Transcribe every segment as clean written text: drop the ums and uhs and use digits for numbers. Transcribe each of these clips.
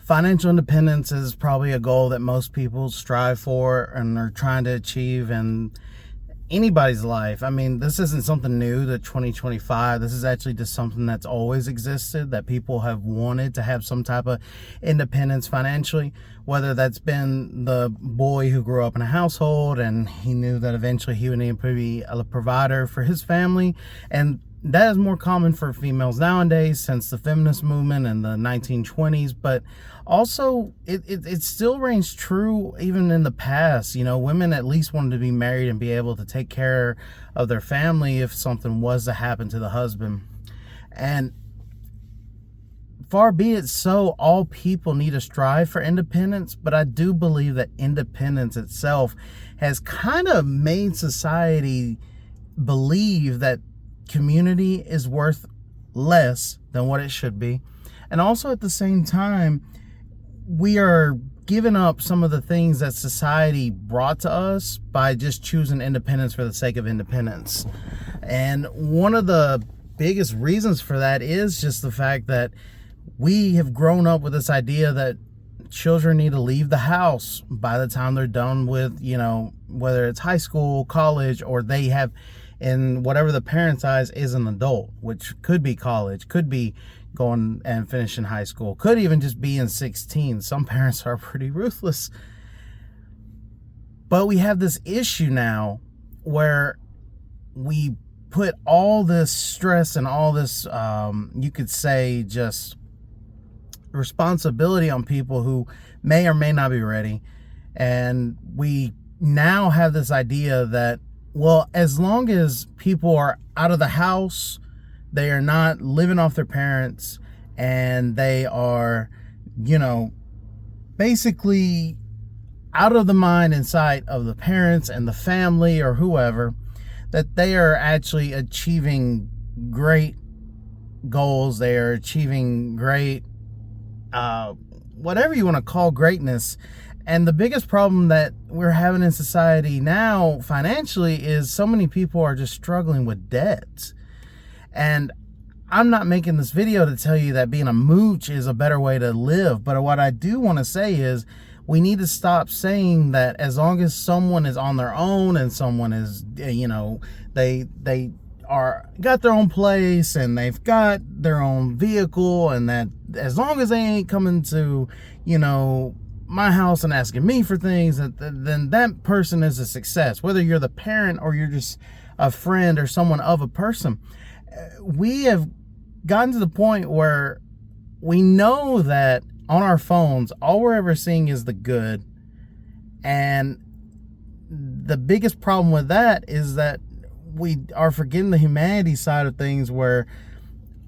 financial independence is probably a goal that most people strive for and are trying to achieve in anybody's life. I mean, this isn't something new to 2025. This is actually just something that's always existed, that people have wanted to have some type of independence financially, whether that's been the boy who grew up in a household and he knew that eventually he would need to be a provider for his family. And that is more common for females nowadays since the feminist movement in the 1920s, but also it still reigns true even in the past. You know, women at least wanted to be married and be able to take care of their family if something was to happen to the husband. And far be it so, all people need to strive for independence, but I do believe that independence itself has kind of made society believe that community is worth less than what it should be. And also at the same time, we are giving up some of the things that society brought to us by just choosing independence for the sake of independence. And one of the biggest reasons for that is just the fact that we have grown up with this idea that children need to leave the house by the time they're done with, you know, whether it's high school, college, or they have, in whatever the parent's eyes, is an adult, which could be college, could be going and finishing high school, could even just be in 16. Some parents are pretty ruthless. But we have this issue now where we put all this stress and all this, you could say, just responsibility on people who may or may not be ready. And we now have this idea that, well, as long as people are out of the house, they are not living off their parents, and they are, you know, basically out of the mind and sight of the parents and the family or whoever, that they are actually achieving great goals. They are achieving great, whatever you want to call greatness. And the biggest problem that we're having in society now financially is so many people are just struggling with debt. And I'm not making this video to tell you that being a mooch is a better way to live. But what I do want to say is we need to stop saying that as long as someone is on their own and someone is, you know, they are got their own place and they've got their own vehicle, and that as long as they ain't coming to, you know, my house and asking me for things, then that person is a success. Whether you're the parent or you're just a friend or someone of a person, we have gotten to the point where we know that on our phones, all we're ever seeing is the good. And the biggest problem with that is that we are forgetting the humanity side of things, where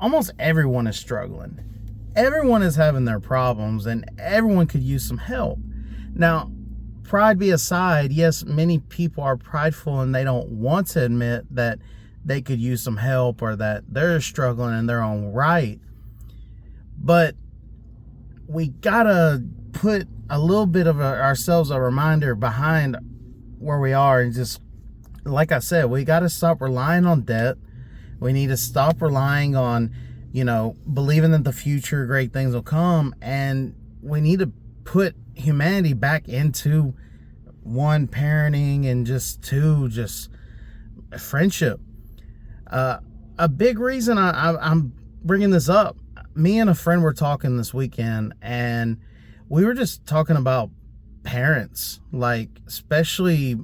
almost everyone is struggling. Everyone is having their problems, and everyone could use some help. Now, pride be aside, yes, many people are prideful and they don't want to admit that they could use some help or that they're struggling in their own right. But we gotta put a little bit of ourselves a reminder behind where we are, and just, like I said, we gotta stop relying on debt. We need to stop relying on, you know, believing that the future great things will come, and we need to put humanity back into, one, parenting, and just two, just friendship. A big reason I'm bringing this up, me and a friend were talking this weekend, and we were just talking about parents, like, especially,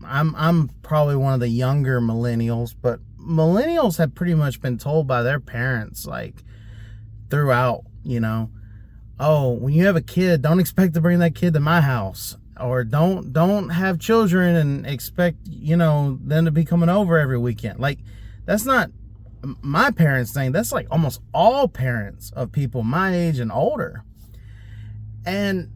I'm probably one of the younger millennials, but millennials have pretty much been told by their parents, like, throughout, you know, oh, when you have a kid, don't expect to bring that kid to my house, or don't have children and expect, you know, them to be coming over every weekend. Like, that's not my parents' thing. That's like almost all parents of people my age and older. And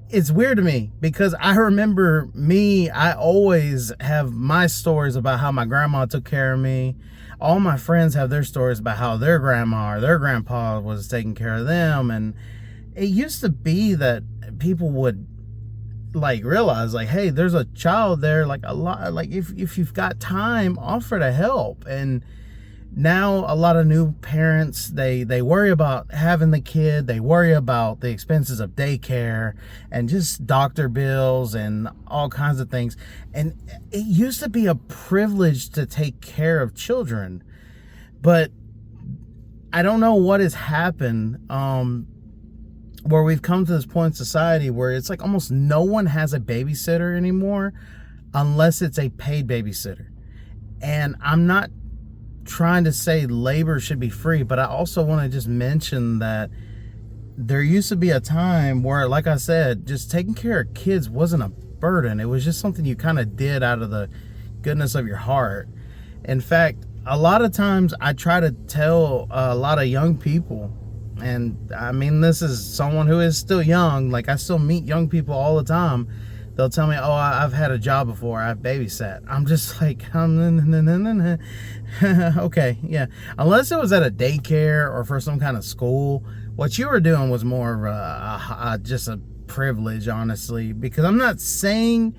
it's weird to me because I remember I always have my stories about how my grandma took care of me. All my friends have their stories about how their grandma or their grandpa was taking care of them. And it used to be that people would, like, realize, like, hey, there's a child there, like, a lot, like, if you've got time, offer to help. And Now a lot of new parents, they worry about having the kid, they worry about the expenses of daycare and just doctor bills and all kinds of things. And it used to be a privilege to take care of children, but I don't know what has happened, where we've come to this point in society where it's like almost no one has a babysitter anymore unless it's a paid babysitter. And I'm not trying to say labor should be free, but I also want to just mention that there used to be a time where, like I said, just taking care of kids wasn't a burden. It was just something you kind of did out of the goodness of your heart. In fact, a lot of times I try to tell a lot of young people, and I mean, this is someone who is still young, like I still meet young people all the time. They'll tell me, oh, I've had a job before, I've babysat. I'm just like, okay, yeah. Unless it was at a daycare or for some kind of school, what you were doing was more of just a privilege, honestly. Because I'm not saying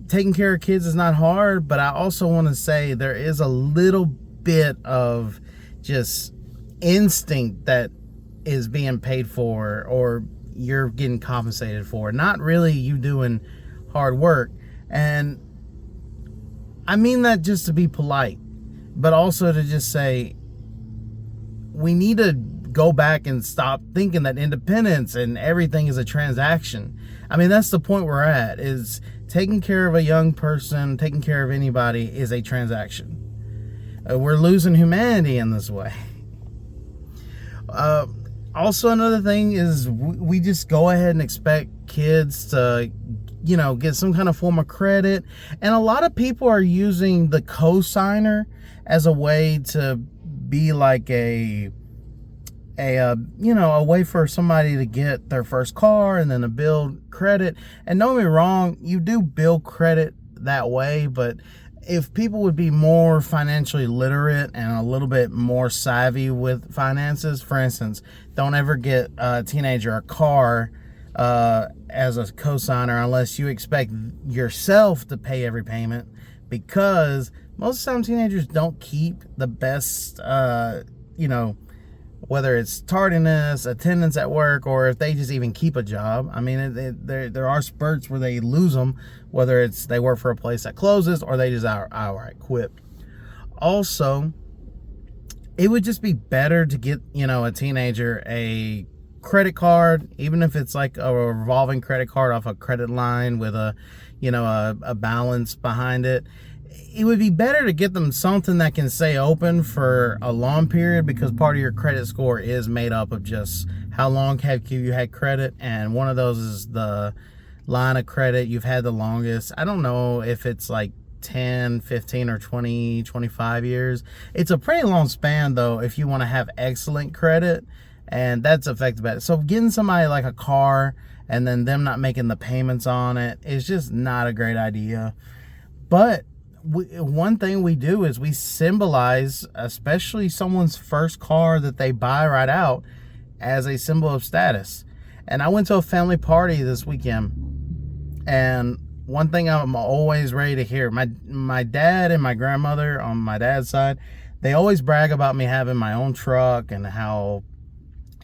taking care of kids is not hard, but I also want to say there is a little bit of just instinct that is being paid for, or you're getting compensated for, not really you doing hard work. And I mean that just to be polite, but also to just say we need to go back and stop thinking that independence and everything is a transaction. I mean, that's the point we're at, is taking care of a young person, taking care of anybody is a transaction. We're losing humanity in this way. Also, another thing is we just go ahead and expect kids to, get some kind of form of credit. And a lot of people are using the cosigner as a way to be like a way for somebody to get their first car and then to build credit. And don't get me wrong, you do build credit that way, but if people would be more financially literate and a little bit more savvy with finances, for instance, don't ever get a teenager a car as a cosigner unless you expect yourself to pay every payment, because most of the time teenagers don't keep the best, whether it's tardiness, attendance at work, or if they just even keep a job. I mean, there are spurts where they lose them, whether it's they work for a place that closes or they just outright quit. Also, it would just be better to get, a teenager a credit card, even if it's like a revolving credit card off a credit line with a balance behind it. It would be better to get them something that can stay open for a long period, because part of your credit score is made up of just how long have you had credit, and one of those is the line of credit you've had the longest. I don't know if it's like 10, 15, or 20, 25 years. It's a pretty long span, though, if you want to have excellent credit, and that's affected by it. So getting somebody like a car and then them not making the payments on it is just not a great idea. But one thing we do is we symbolize, especially someone's first car that they buy right out, as a symbol of status. And I went to a family party this weekend, and one thing I'm always ready to hear, my dad and my grandmother on my dad's side, they always brag about me having my own truck and how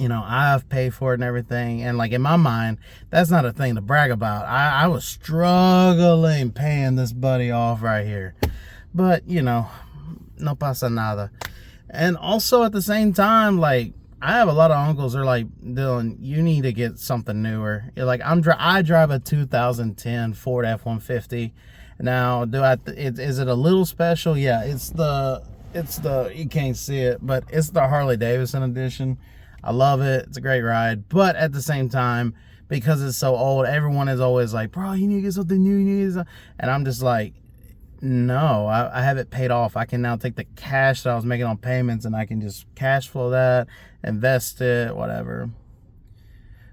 I've paid for it and everything. And like, in my mind, that's not a thing to brag about. I was struggling paying this buddy off right here. But, no pasa nada. And also at the same time, like, I have a lot of uncles that are like, Dylan, you need to get something newer. You're like, I drive a 2010 Ford F-150. Now, is it a little special? Yeah, it's the, you can't see it, but it's the Harley Davidson edition. I love it. It's a great ride. But at the same time, because it's so old, everyone is always like, bro, you need to get something new. And I'm just like, no, I have it paid off. I can now take the cash that I was making on payments and I can just cash flow that, invest it, whatever.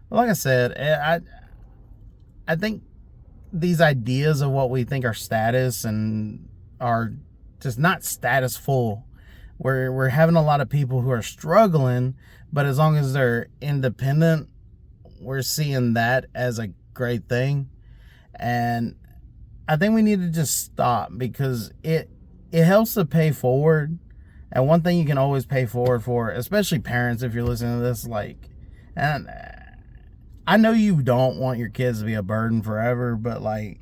But like I said, I think these ideas of what we think are status and are just not statusful. We're having a lot of people who are struggling, but as long as they're independent, we're seeing that as a great thing. And I think we need to just stop, because it helps to pay forward And one thing you can always pay forward for, especially parents, if you're listening to this, like, and I know you don't want your kids to be a burden forever, but like,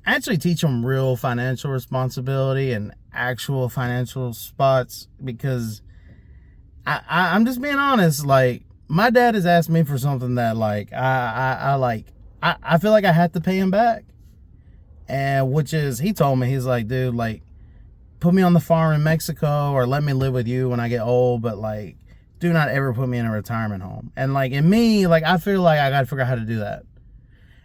actually teach them real financial responsibility and actual financial spots, because I'm just being honest. Like, my dad has asked me for something that like I feel like I had to pay him back, and which is, he told me, he's like, dude, like, put me on the farm in Mexico or let me live with you when I get old, but like, do not ever put me in a retirement home. And like, in me, like, I feel like I gotta figure out how to do that.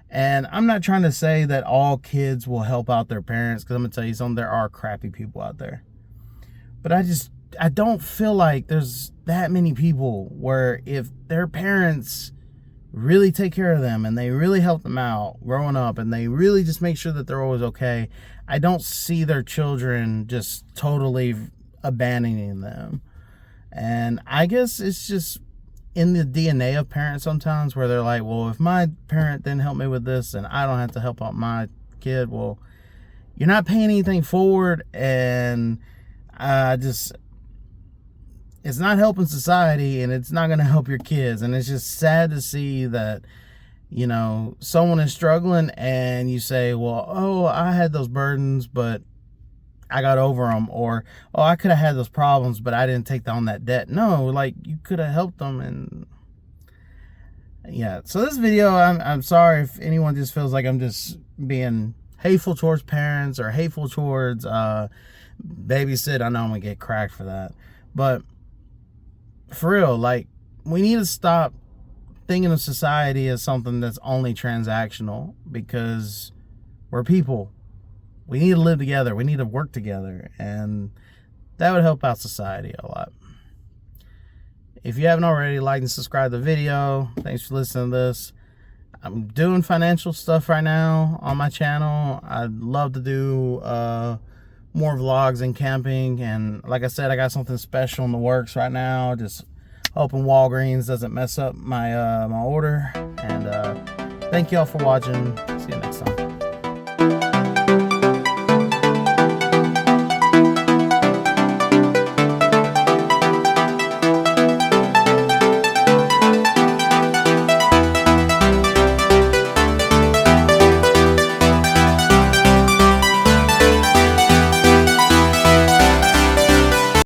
And I'm not trying to say that all kids will help out their parents, because I'm gonna tell you something, there are crappy people out there. But I don't feel like there's that many people where if their parents really take care of them and they really help them out growing up and they really just make sure that they're always okay, I don't see their children just totally abandoning them. And I guess it's just in the DNA of parents sometimes, where they're like, well, if my parent didn't help me with this, and I don't have to help out my kid. Well, you're not paying anything forward, and it's not helping society, and it's not going to help your kids. And it's just sad to see that, you know, someone is struggling and you say, well, oh, I had those burdens, but I got over them. Or, oh, I could have had those problems, but I didn't take on that debt. No, like, you could have helped them. And yeah, so this video, I'm sorry if anyone just feels like I'm just being hateful towards parents or hateful towards babysit. I know I'm gonna get cracked for that, but for real, like, we need to stop thinking of society as something that's only transactional, because we're people. We need to live together. We need to work together, and that would help out society a lot. If you haven't already, like and subscribe to the video. Thanks for listening to this. I'm doing financial stuff right now on my channel. I'd love to do more vlogs and camping, and like I said, I got something special in the works right now. Just hoping Walgreens doesn't mess up my my order. And thank y'all for watching. See you next time.